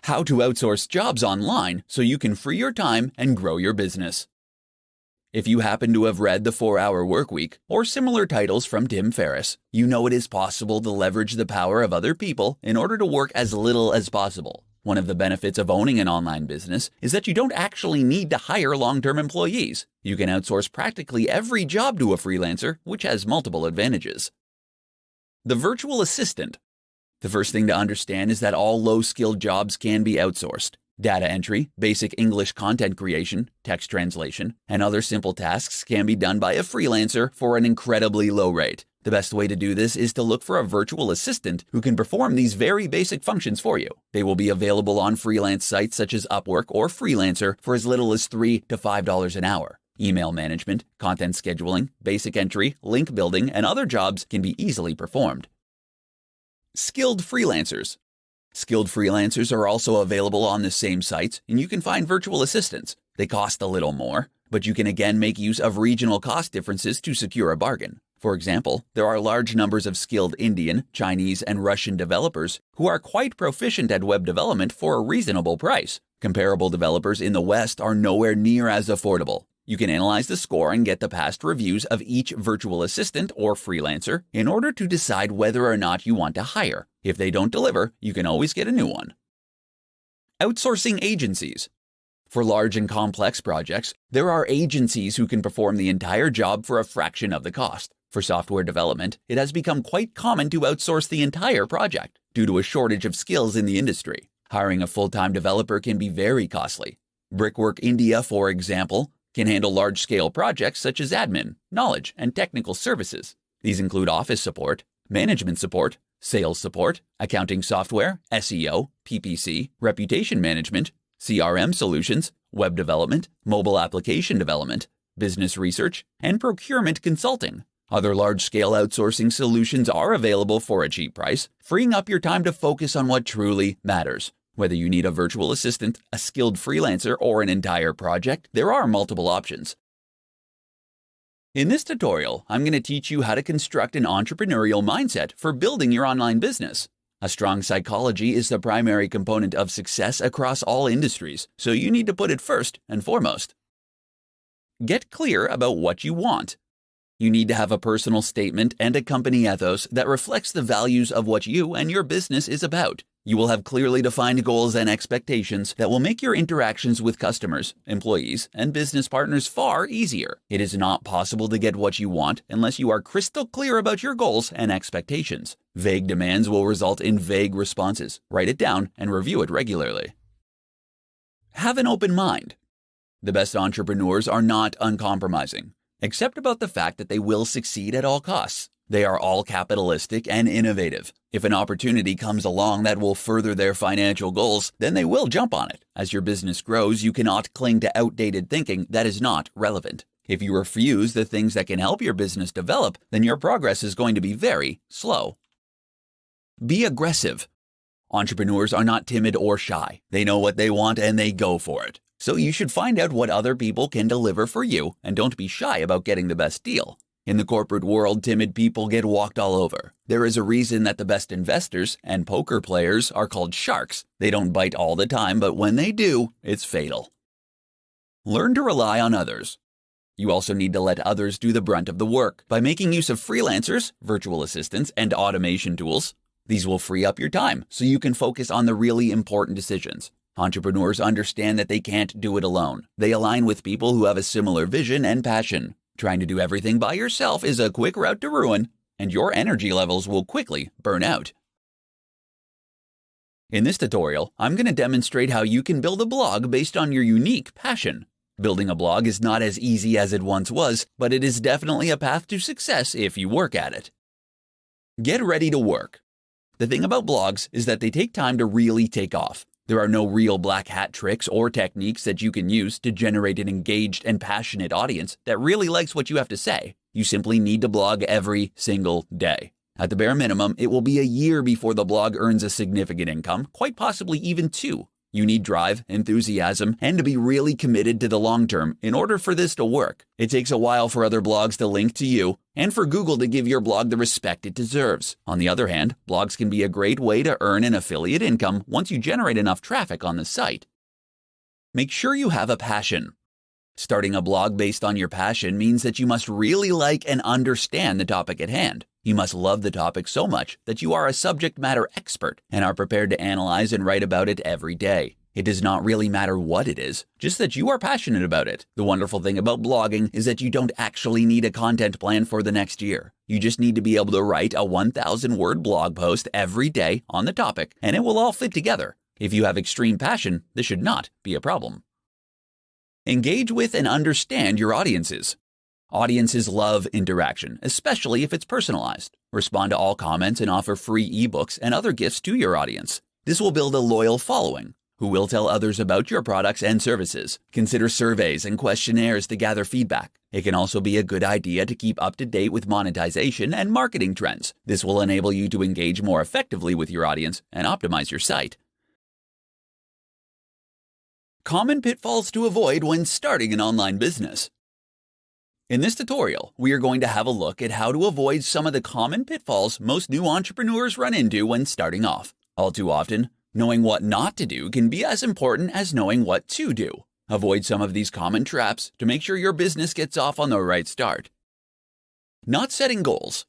How to outsource jobs online so you can free your time and grow your business. If you happen to have read The 4-Hour Workweek or similar titles from Tim Ferriss, you know it is possible to leverage the power of other people in order to work as little as possible. One of the benefits of owning an online business is that you don't actually need to hire long-term employees. You can outsource practically every job to a freelancer, which has multiple advantages. The virtual assistant. The first thing to understand is that all low-skilled jobs can be outsourced. Data entry, basic English content creation, text translation, and other simple tasks can be done by a freelancer for an incredibly low rate. The best way to do this is to look for a virtual assistant who can perform these very basic functions for you. They will be available on freelance sites such as Upwork or Freelancer for as little as $3 to $5 an hour. Email management, content scheduling, basic entry, link building, and other jobs can be easily performed. Skilled freelancers. Skilled freelancers are also available on the same sites, and you can find virtual assistants. They cost a little more, but you can again make use of regional cost differences to secure a bargain. For example, there are large numbers of skilled Indian, Chinese, and Russian developers who are quite proficient at web development for a reasonable price. Comparable developers in the West are nowhere near as affordable. You can analyze the score and get the past reviews of each virtual assistant or freelancer in order to decide whether or not you want to hire. If they don't deliver, you can always get a new one. Outsourcing agencies. For large and complex projects, there are agencies who can perform the entire job for a fraction of the cost. For software development, it has become quite common to outsource the entire project due to a shortage of skills in the industry. Hiring a full-time developer can be very costly. Brickwork India, for example, can handle large-scale projects such as admin, knowledge, and technical services. These include office support, management support, sales support, accounting software, SEO, PPC, reputation management, CRM solutions, web development, mobile application development, business research, and procurement consulting. Other large-scale outsourcing solutions are available for a cheap price, freeing up your time to focus on what truly matters. Whether you need a virtual assistant, a skilled freelancer, or an entire project, there are multiple options. In this tutorial, I'm going to teach you how to construct an entrepreneurial mindset for building your online business. A strong psychology is the primary component of success across all industries, so you need to put it first and foremost. Get clear about what you want. You need to have a personal statement and a company ethos that reflects the values of what you and your business is about. You will have clearly defined goals and expectations that will make your interactions with customers, employees, and business partners far easier. It is not possible to get what you want unless you are crystal clear about your goals and expectations. Vague demands will result in vague responses. Write it down and review it regularly. Have an open mind. The best entrepreneurs are not uncompromising, except about the fact that they will succeed at all costs. They are all capitalistic and innovative. If an opportunity comes along that will further their financial goals, then they will jump on it. As your business grows, you cannot cling to outdated thinking that is not relevant. If you refuse the things that can help your business develop, then your progress is going to be very slow. Be aggressive. Entrepreneurs are not timid or shy. They know what they want and they go for it. So you should find out what other people can deliver for you and don't be shy about getting the best deal. In the corporate world, timid people get walked all over. There is a reason that the best investors and poker players are called sharks. They don't bite all the time, but when they do, it's fatal. Learn to rely on others. You also need to let others do the brunt of the work by making use of freelancers, virtual assistants, and automation tools. These will free up your time so you can focus on the really important decisions. Entrepreneurs understand that they can't do it alone. They align with people who have a similar vision and passion. Trying to do everything by yourself is a quick route to ruin, and your energy levels will quickly burn out. In this tutorial, I'm going to demonstrate how you can build a blog based on your unique passion. Building a blog is not as easy as it once was, but it is definitely a path to success if you work at it. Get ready to work. The thing about blogs is that they take time to really take off. There are no real black hat tricks or techniques that you can use to generate an engaged and passionate audience that really likes what you have to say. You simply need to blog every single day. At the bare minimum, it will be a year before the blog earns a significant income, quite possibly even 2. You need drive, enthusiasm, and to be really committed to the long term in order for this to work. It takes a while for other blogs to link to you, and for Google to give your blog the respect it deserves. On the other hand, blogs can be a great way to earn an affiliate income once you generate enough traffic on the site. Make sure you have a passion. Starting a blog based on your passion means that you must really like and understand the topic at hand. You must love the topic so much that you are a subject matter expert and are prepared to analyze and write about it every day. It does not really matter what it is, just that you are passionate about it. The wonderful thing about blogging is that you don't actually need a content plan for the next year. You just need to be able to write a 1,000-word blog post every day on the topic, and it will all fit together. If you have extreme passion, this should not be a problem. Engage with and understand your audiences. Audiences love interaction, especially if it's personalized. Respond to all comments and offer free ebooks and other gifts to your audience. This will build a loyal following who will tell others about your products and services. Consider surveys and questionnaires to gather feedback. It can also be a good idea to keep up to date with monetization and marketing trends. This will enable you to engage more effectively with your audience and optimize your site. Common pitfalls to avoid when starting an online business. In this tutorial, we are going to have a look at how to avoid some of the common pitfalls most new entrepreneurs run into when starting off. All too often, knowing what not to do can be as important as knowing what to do. Avoid some of these common traps to make sure your business gets off on the right start. Not setting goals.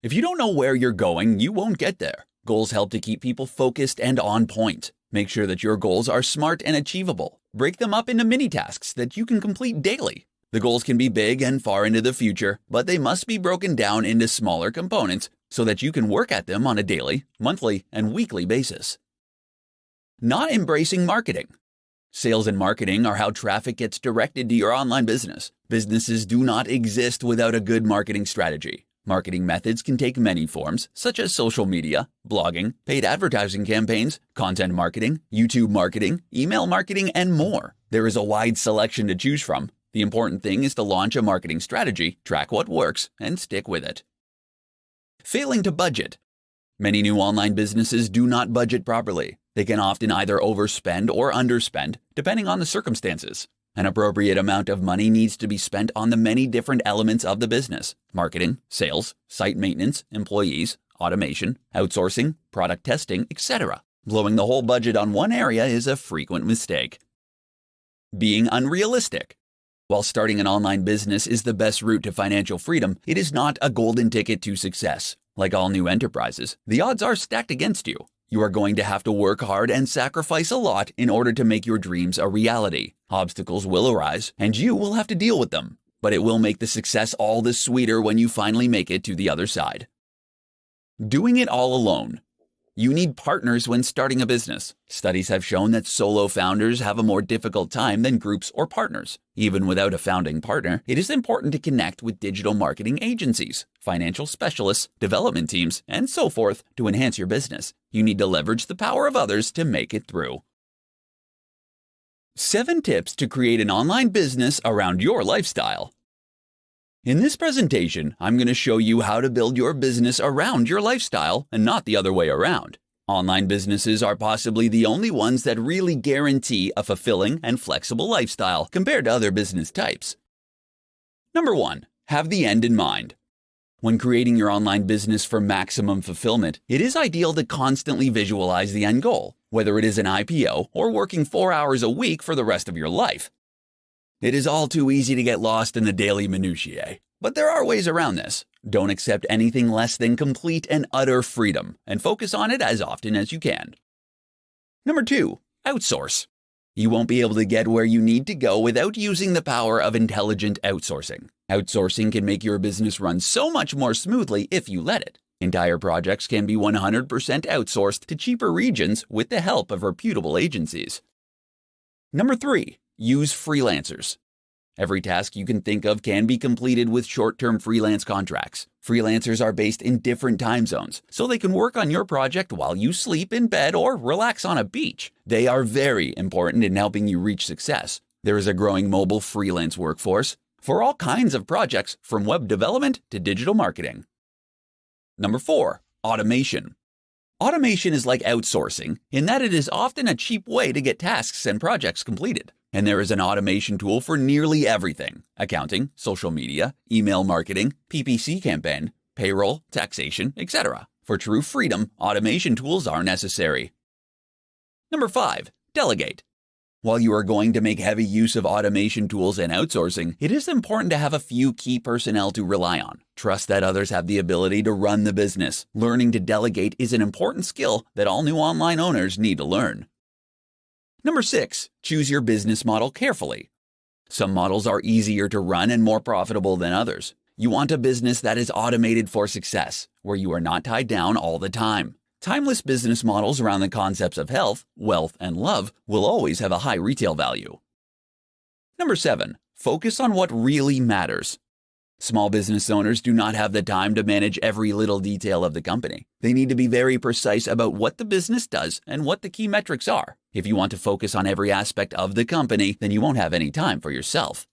If you don't know where you're going, you won't get there. Goals help to keep people focused and on point. Make sure that your goals are smart and achievable. Break them up into mini tasks that you can complete daily. The goals can be big and far into the future, but they must be broken down into smaller components so that you can work at them on a daily, monthly, and weekly basis. Not embracing marketing. Sales and marketing are how traffic gets directed to your online business. Businesses do not exist without a good marketing strategy. Marketing methods can take many forms, such as social media, blogging, paid advertising campaigns, content marketing, YouTube marketing, email marketing, and more. There is a wide selection to choose from. The important thing is to launch a marketing strategy, track what works, and stick with it. Failing to budget. Many new online businesses do not budget properly. They can often either overspend or underspend, depending on the circumstances. An appropriate amount of money needs to be spent on the many different elements of the business: marketing, sales, site maintenance, employees, automation, outsourcing, product testing, etc. Blowing the whole budget on one area is a frequent mistake. Being unrealistic. While starting an online business is the best route to financial freedom, it is not a golden ticket to success. Like all new enterprises, the odds are stacked against you. You are going to have to work hard and sacrifice a lot in order to make your dreams a reality. Obstacles will arise, and you will have to deal with them. But it will make the success all the sweeter when you finally make it to the other side. Doing it all alone. You need partners when starting a business. Studies have shown that solo founders have a more difficult time than groups or partners. Even without a founding partner, it is important to connect with digital marketing agencies, financial specialists, development teams, and so forth to enhance your business. You need to leverage the power of others to make it through. 7 tips to create an online business around your lifestyle. In this presentation, I'm going to show you how to build your business around your lifestyle and not the other way around. Online businesses are possibly the only ones that really guarantee a fulfilling and flexible lifestyle compared to other business types. Number 1, have the end in mind. When creating your online business for maximum fulfillment, it is ideal to constantly visualize the end goal, whether it is an IPO or working 4 hours a week for the rest of your life. It is all too easy to get lost in the daily minutiae, but there are ways around this. Don't accept anything less than complete and utter freedom, and focus on it as often as you can. Number 2, outsource. You won't be able to get where you need to go without using the power of intelligent outsourcing. Outsourcing can make your business run so much more smoothly if you let it. Entire projects can be 100% outsourced to cheaper regions with the help of reputable agencies. Number 3, use freelancers. Every task you can think of can be completed with short-term freelance contracts. Freelancers are based in different time zones, so they can work on your project while you sleep in bed or relax on a beach. They are very important in helping you reach success. There is a growing mobile freelance workforce for all kinds of projects, from web development to digital marketing. Number 4, automation. Automation is like outsourcing in that it is often a cheap way to get tasks and projects completed. And there is an automation tool for nearly everything: accounting, social media, email marketing, PPC campaign, payroll, taxation, etc. For true freedom, automation tools are necessary. Number 5. Delegate. While you are going to make heavy use of automation tools and outsourcing, it is important to have a few key personnel to rely on. Trust that others have the ability to run the business. Learning to delegate is an important skill that all new online owners need to learn. Number 6. Choose your business model carefully. Some models are easier to run and more profitable than others. You want a business that is automated for success, where you are not tied down all the time. Timeless business models around the concepts of health, wealth, and love will always have a high retail value. Number 7. Focus on what really matters. Small business owners do not have the time to manage every little detail of the company. They need to be very precise about what the business does and what the key metrics are. If you want to focus on every aspect of the company, then you won't have any time for yourself.